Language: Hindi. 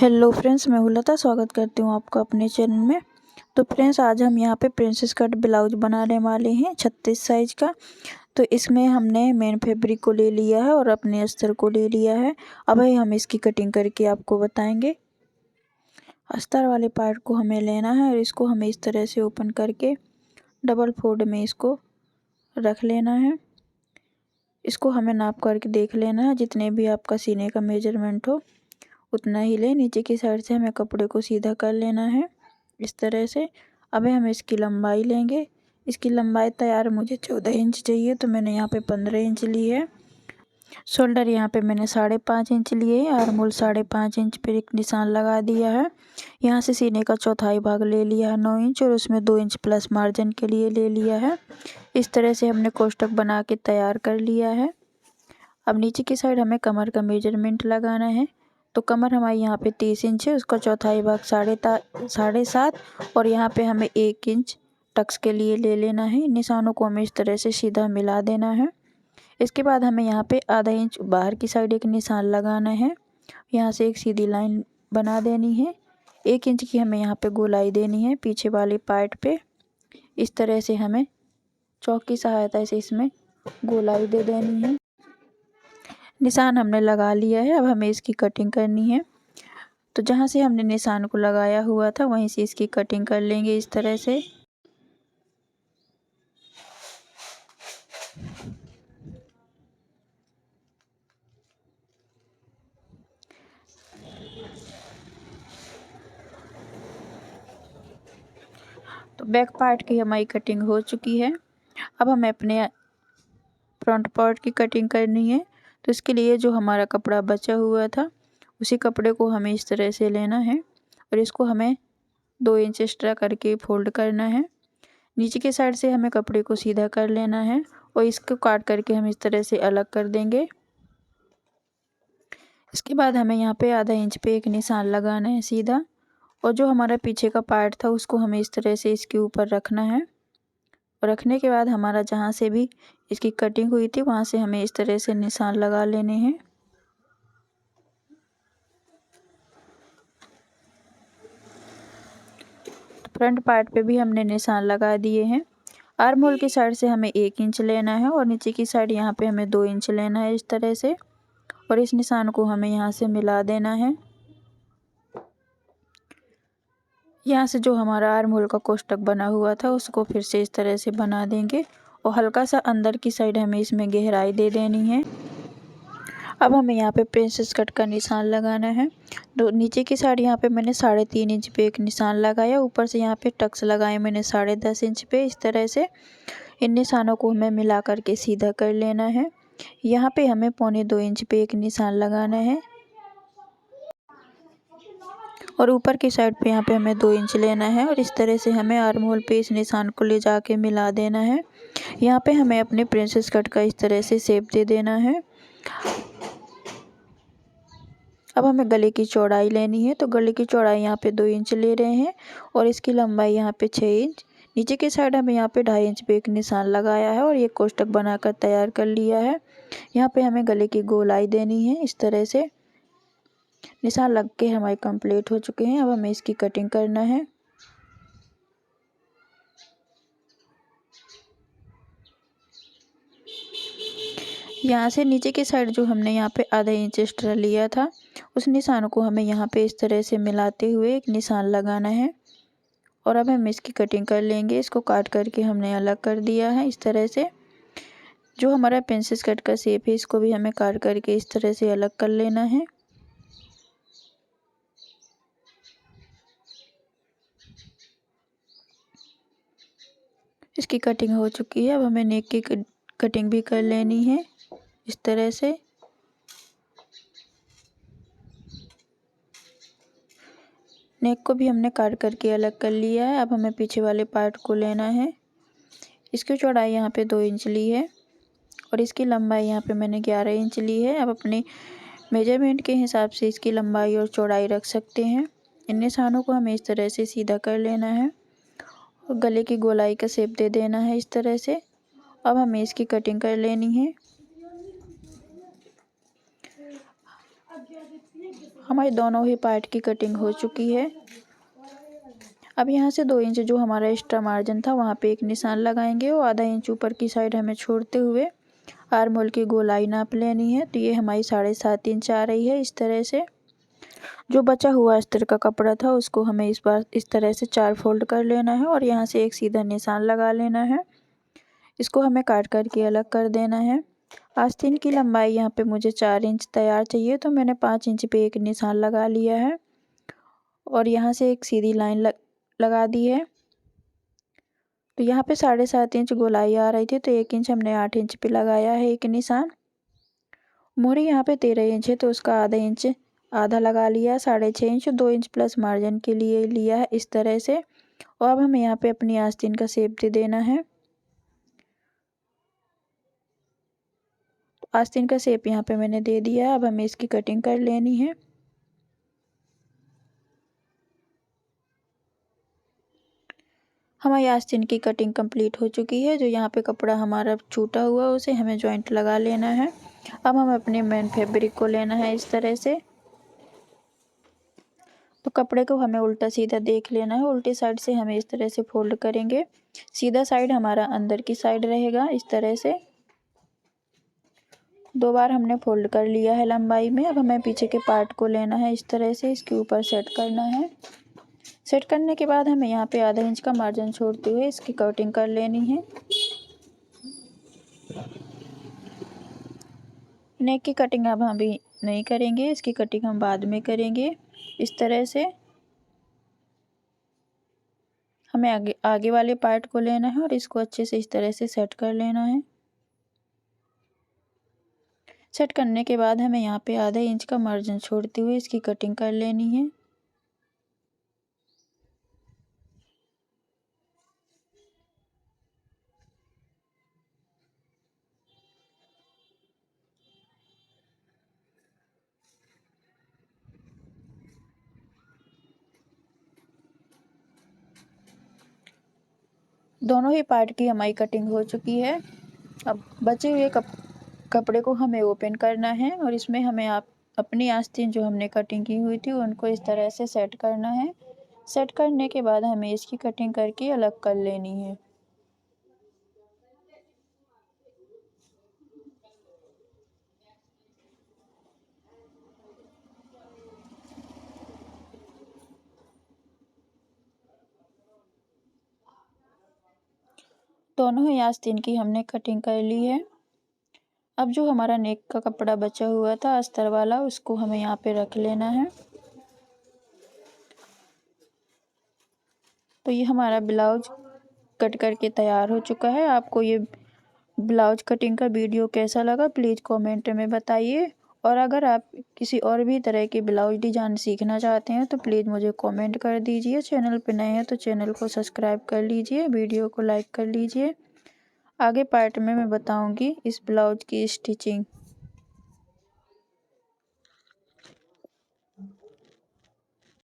हेलो फ्रेंड्स, मैं लता स्वागत करती हूँ आपका अपने चैनल में। तो फ्रेंड्स, आज हम यहाँ पे प्रिंसेस कट ब्लाउज बनाने वाले हैं 36 साइज का। तो इसमें हमने मेन फैब्रिक को ले लिया है और अपने अस्तर को ले लिया है। अब हम इसकी कटिंग करके आपको बताएंगे। अस्तर वाले पार्ट को हमें लेना है और इसको हमें इस तरह से ओपन करके डबल फोल्ड में इसको रख लेना है। इसको हमें नाप करके देख लेना है, जितने भी आपका सीने का मेजरमेंट हो उतना ही ले। नीचे की साइड से हमें कपड़े को सीधा कर लेना है इस तरह से। अब हम इसकी लंबाई लेंगे। इसकी लंबाई तैयार मुझे 14 इंच चाहिए, तो मैंने यहाँ पे 15 इंच ली है। शोल्डर यहाँ पे मैंने 5.5 इंच लिए है। आर्म 5.5 इंच पर एक निशान लगा दिया है। यहाँ से सीने का चौथाई भाग ले लिया है 9 इंच, और उसमें 2 इंच प्लस मार्जिन के लिए ले लिया है। इस तरह से हमने कोष्टक बना के तैयार कर लिया है। अब नीचे की साइड हमें कमर का मेजरमेंट लगाना है। तो कमर हमारी यहाँ पे 30 इंच है, उसका चौथाई भाग 7.5, और यहाँ पे हमें 1 इंच टक्स के लिए ले लेना है। निशानों को हमें इस तरह से सीधा मिला देना है। इसके बाद हमें यहाँ पे आधा इंच बाहर की साइड एक निशान लगाना है। यहाँ से एक सीधी लाइन बना देनी है। 1 इंच की हमें यहाँ पे गोलाई देनी है पीछे वाले पार्ट पे। इस तरह से हमें चौक की सहायता से इसमें गोलाई दे देनी है। निशान हमने लगा लिया है। अब हमें इसकी कटिंग करनी है। तो जहाँ से हमने निशान को लगाया हुआ था वहीं से इसकी कटिंग कर लेंगे इस तरह से। तो बैक पार्ट की हमारी कटिंग हो चुकी है। अब हमें अपने फ्रंट पार्ट की कटिंग करनी है। तो इसके लिए जो हमारा कपड़ा बचा हुआ था उसी कपड़े को हमें इस तरह से लेना है, और इसको हमें 2 इंच एक्स्ट्रा करके फोल्ड करना है। नीचे के साइड से हमें कपड़े को सीधा कर लेना है और इसको काट करके हम इस तरह से अलग कर देंगे। इसके बाद हमें यहाँ पे आधा इंच पे एक निशान लगाना है सीधा, और जो हमारा पीछे का पार्ट था उसको हमें इस तरह से इसके ऊपर रखना है। और रखने के बाद हमारा जहाँ से भी इसकी कटिंग हुई थी वहाँ से हमें इस तरह से निशान लगा लेने हैं। फ्रंट पार्ट पे भी हमने निशान लगा दिए हैं। आर्म होल की साइड से हमें 1 इंच लेना है और नीचे की साइड यहाँ पे हमें 2 इंच लेना है इस तरह से, और इस निशान को हमें यहाँ से मिला देना है। यहाँ से जो हमारा आर्म होल का कोष्टक बना हुआ था उसको फिर से इस तरह से बना देंगे, और हल्का सा अंदर की साइड हमें इसमें गहराई दे देनी है। अब हमें यहाँ पे प्रिंसेस कट का निशान लगाना है। तो नीचे की साइड यहाँ पे मैंने 3.5 इंच पे एक निशान लगाया। ऊपर से यहाँ पे टक्स लगाए मैंने 10.5 इंच पे। इस तरह से इन निशानों को हमें मिला करके सीधा कर लेना है। यहाँ पे हमें 1.25 इंच पे एक निशान लगाना है, और ऊपर की साइड पे यहाँ पे हमें 2 इंच लेना है, और इस तरह से हमें आर्म होल पे इस निशान को ले जाके मिला देना है। यहाँ पे हमें अपने प्रिंसेस कट का इस तरह से शेप दे देना है। अब हमें गले की चौड़ाई लेनी है। तो गले की चौड़ाई यहाँ पे 2 इंच ले रहे हैं, और इसकी लंबाई यहाँ पे 6 इंच। नीचे की साइड हमें यहाँ पे 2.5 इंच पे एक निशान लगाया है और ये कोष्टक बनाकर तैयार कर लिया है। यहाँ पे हमें गले की गोलाई देनी है इस तरह से। निशान लग के हमारे कंप्लीट हो चुके हैं। अब हमें इसकी कटिंग करना है। यहाँ से नीचे की साइड जो हमने यहाँ पे आधा इंच एक्स्ट्रा लिया था उस निशान को हमें यहाँ पे इस तरह से मिलाते हुए एक निशान लगाना है, और अब हम इसकी कटिंग कर लेंगे। इसको काट करके हमने अलग कर दिया है इस तरह से। जो हमारा प्रिंसेस कट का शेप है इसको भी हमें काट करके इस तरह से अलग कर लेना है। इसकी कटिंग हो चुकी है। अब हमें नेक की कटिंग भी कर लेनी है इस तरह से। नेक को भी हमने काट करके अलग कर लिया है। अब हमें पीछे वाले पार्ट को लेना है। इसकी चौड़ाई यहाँ पे 2 इंच ली है, और इसकी लंबाई यहाँ पे मैंने 11 इंच ली है। अब अपने मेजरमेंट के हिसाब से इसकी लंबाई और चौड़ाई रख सकते हैं। इन निशानों को हमें इस तरह से सीधा कर लेना है, और गले की गोलाई का शेप दे देना है इस तरह से। अब हमें इसकी कटिंग कर लेनी है। हमारे दोनों ही पार्ट की कटिंग हो चुकी है। अब यहाँ से 2 इंच जो हमारा एक्स्ट्रा मार्जिन था वहाँ पे एक निशान लगाएंगे और आधा इंच ऊपर की साइड हमें छोड़ते हुए आर्म होल की गोलाई नाप लेनी है। तो ये हमारी 7.5 इंच आ रही है। इस तरह से जो बचा हुआ अस्तर का कपड़ा था उसको हमें इस बार इस तरह से 4 फोल्ड कर लेना है और यहाँ से एक सीधा निशान लगा लेना है। इसको हमें काट करके अलग कर देना है। आस्तीन की लंबाई यहाँ पे मुझे 4 इंच तैयार चाहिए, तो मैंने 5 इंच पे एक निशान लगा लिया है और यहाँ से एक सीधी लाइन लगा दी है। तो यहाँ पे 7.5 इंच गोलाई आ रही थी, तो 1 इंच हमने 8 इंच पे लगाया है एक निशान। मोहरी यहाँ पे 13 इंच है, तो उसका आधा इंच आधा लगा लिया, 6.5 इंच 2 इंच प्लस मार्जिन के लिए लिया है इस तरह से। और अब हमें यहाँ पे अपनी आस्तीन का शेप दे देना है। आस्तीन का शेप यहाँ पे मैंने दे दिया है। अब हमें इसकी कटिंग कर लेनी है। हमारी आस्तीन की कटिंग कंप्लीट हो चुकी है। जो यहाँ पे कपड़ा हमारा छूटा हुआ है उसे हमें जॉइंट लगा लेना है। अब हमें अपने मेन फैब्रिक को लेना है इस तरह से। तो कपड़े को हमें उल्टा सीधा देख लेना है। उल्टी साइड से हमें इस तरह से फोल्ड करेंगे। सीधा साइड हमारा अंदर की साइड रहेगा इस तरह से। 2 बार हमने फोल्ड कर लिया है लंबाई में। अब हमें पीछे के पार्ट को लेना है इस तरह से, इसके ऊपर सेट करना है। सेट करने के बाद हमें यहाँ पे आधा इंच का मार्जिन छोड़ते हुए इसकी कटिंग कर लेनी है। नेक की कटिंग अब हम अभी नहीं करेंगे, इसकी कटिंग हम बाद में करेंगे। इस तरह से हमें आगे वाले पार्ट को लेना है और इसको अच्छे से इस तरह से सेट कर लेना है। सेट करने के बाद हमें यहाँ पे आधा इंच का मार्जिन छोड़ते हुए इसकी कटिंग कर लेनी है। दोनों ही पार्ट की हमारी कटिंग हो चुकी है। अब बचे हुए कपड़े को हमें ओपन करना है और इसमें हमें अपनी आस्तीन जो हमने कटिंग की हुई थी उनको इस तरह से सेट करना है। सेट करने के बाद हमें इसकी कटिंग करके अलग कर लेनी है। दोनों ही आस्तीन की हमने कटिंग कर ली है। अब जो हमारा नेक का कपड़ा बचा हुआ था अस्तर वाला, उसको हमें यहाँ पे रख लेना है। तो ये हमारा ब्लाउज कट करके तैयार हो चुका है। आपको ये ब्लाउज कटिंग का वीडियो कैसा लगा प्लीज़ कमेंट में बताइए। और अगर आप किसी और भी तरह के ब्लाउज डिजाइन सीखना चाहते हैं तो प्लीज़ मुझे कमेंट कर दीजिए। चैनल पे नए हैं तो चैनल को सब्सक्राइब कर लीजिए, वीडियो को लाइक कर लीजिए। आगे पार्ट में मैं बताऊंगी इस ब्लाउज की स्टिचिंग।